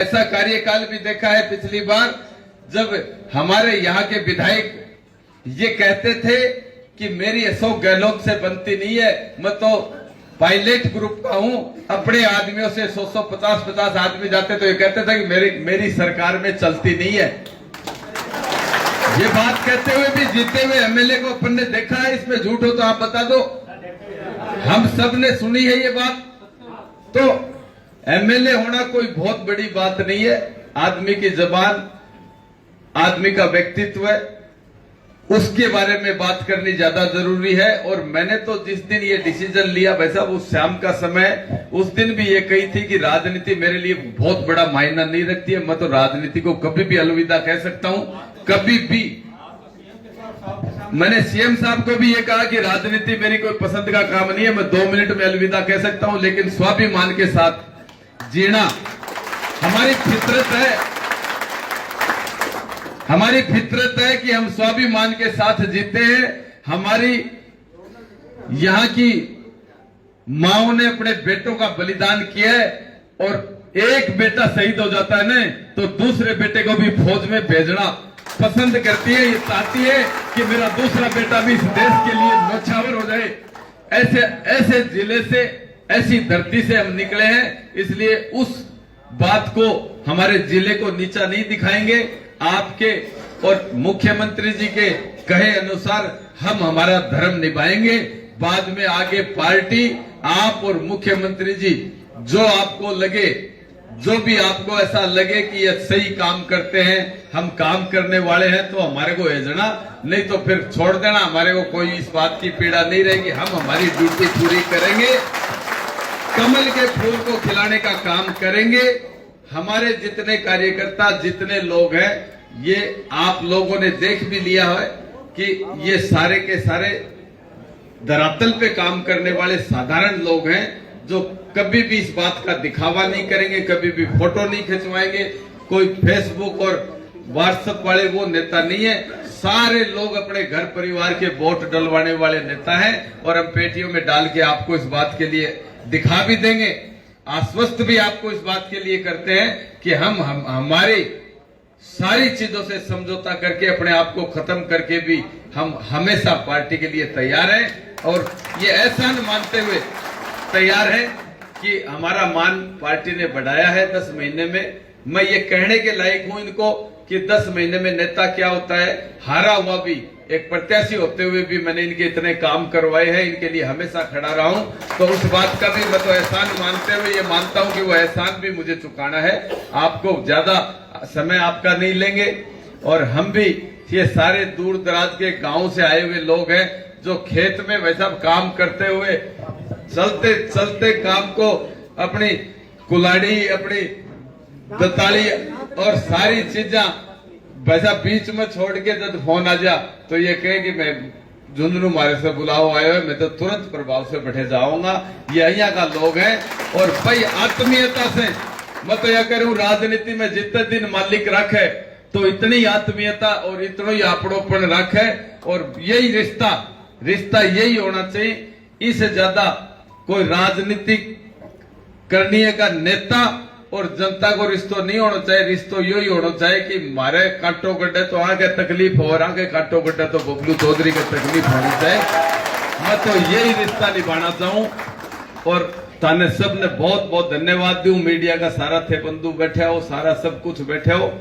ऐसा कार्यकाल भी देखा है पिछली बार जब हमारे यहाँ के विधायक ये कहते थे कि मेरी अशोक गहलोत से बनती नहीं है, मैं तो पायलट ग्रुप का हूं, अपने आदमियों से 150 आदमी जाते तो ये कहते थे कि मेरी सरकार में चलती नहीं है। ये बात कहते हुए भी जीते हुए एमएलए को अपन ने देखा है, इसमें झूठ हो तो आप बता दो। हम सब ने सुनी है ये बात। तो एमएलए होना कोई बहुत बड़ी बात नहीं है। आदमी की जबान, आदमी का व्यक्तित्व है, उसके बारे में बात करनी ज्यादा जरूरी है। और मैंने तो जिस दिन ये डिसीजन लिया वैसा उस शाम का समय, उस दिन भी ये कही थी कि राजनीति मेरे लिए बहुत बड़ा मायना नहीं रखती है। मैं तो राजनीति को कभी भी अलविदा कह सकता हूं, कभी भी। मैंने सीएम साहब को भी ये कहा कि राजनीति मेरी कोई पसंद का काम नहीं है, मैं 2 मिनट में अलविदा कह सकता हूं, लेकिन स्वाभिमान के साथ जीना हमारी फितरत है। हमारी फितरत है कि हम स्वाभिमान के साथ जीते हैं। हमारी यहाँ की माओ ने अपने बेटों का बलिदान किया है, और एक बेटा शहीद हो जाता है ना तो दूसरे बेटे को भी फौज में भेजना पसंद करती है। ये चाहती है कि मेरा दूसरा बेटा भी इस देश के लिए न्यौछावर हो जाए। ऐसे जिले से, ऐसी धरती से हम निकले हैं, इसलिए उस बात को, हमारे जिले को नीचा नहीं दिखाएंगे। आपके और मुख्यमंत्री जी के कहे अनुसार हम हमारा धर्म निभाएंगे। बाद में आगे पार्टी, आप और मुख्यमंत्री जी जो आपको लगे, जो भी आपको ऐसा लगे कि ये सही काम करते हैं, हम काम करने वाले हैं, तो हमारे को भेजना, नहीं तो फिर छोड़ देना। हमारे को कोई इस बात की पीड़ा नहीं रहेगी। हम हमारी ड्यूटी पूरी करेंगे, कमल के फूल को खिलाने का काम करेंगे। हमारे जितने कार्यकर्ता, जितने लोग हैं, ये आप लोगों ने देख भी लिया है कि ये सारे के सारे धरातल पे काम करने वाले साधारण लोग हैं, जो कभी भी इस बात का दिखावा नहीं करेंगे, कभी भी फोटो नहीं खिंचवाएंगे। कोई फेसबुक और व्हाट्सएप वाले वो नेता नहीं है। सारे लोग अपने घर परिवार के वोट डलवाने वाले नेता हैं, और हम पेटियों में डाल के आपको इस बात के लिए दिखा भी देंगे, आश्वस्त भी आपको इस बात के लिए करते हैं कि हम हमारी सारी चीजों से समझौता करके, अपने आप को खत्म करके भी हम हमेशा पार्टी के लिए तैयार हैं। और ये एहसान मानते हुए तैयार हैं कि हमारा मान पार्टी ने बढ़ाया है 10 महीने में। मैं ये कहने के लायक हूं इनको कि 10 महीने में नेता क्या होता है। हारा हुआ भी एक प्रत्याशी होते हुए भी मैंने इनके इतने काम करवाए हैं, इनके लिए हमेशा खड़ा रहा हूं। तो उस बात का भी मैं तो एहसान मानते हुए ये मानता हूं कि वो एहसान भी मुझे चुकाना है। आपको ज्यादा समय आपका नहीं लेंगे, और हम भी ये सारे दूर दराज के गांव से आए हुए लोग हैं, जो खेत में वैसा काम करते हुए चलते चलते काम को, अपनी कुल्हाड़ी, अपनी दताली और सारी चीजा वैसा बीच में छोड़ के जब फोन आ जा तो ये कहे कि मैं झुंझुनू मारे से बुलाओ आयो है, मैं तो तुरंत प्रभाव से बैठे जाऊंगा। ये यहाँ का लोग हैं। और भाई आत्मीयता से मैं तो यह करूं, राजनीति में जितने दिन मालिक रखे तो इतनी आत्मीयता और इतना ही आपड़ोपन रखे, और यही रिश्ता यही होना चाहिए। इससे ज्यादा कोई राजनीति करनी है का नेता और जनता को रिश्तो नहीं होना चाहिए। रिश्तो यही होना चाहिए कि मारे काटो गड्ढे तो आगे तकलीफ हो, और आगे काटो गड्ढे तो बबलू चौधरी की तकलीफ होनी चाहिए। मैं तो यही रिश्ता निभाना चाहूं। और ताने सब ने बहुत बहुत धन्यवाद दूं। मीडिया का सारा थे बंधु बैठे हो, सारा सब कुछ बैठे हो।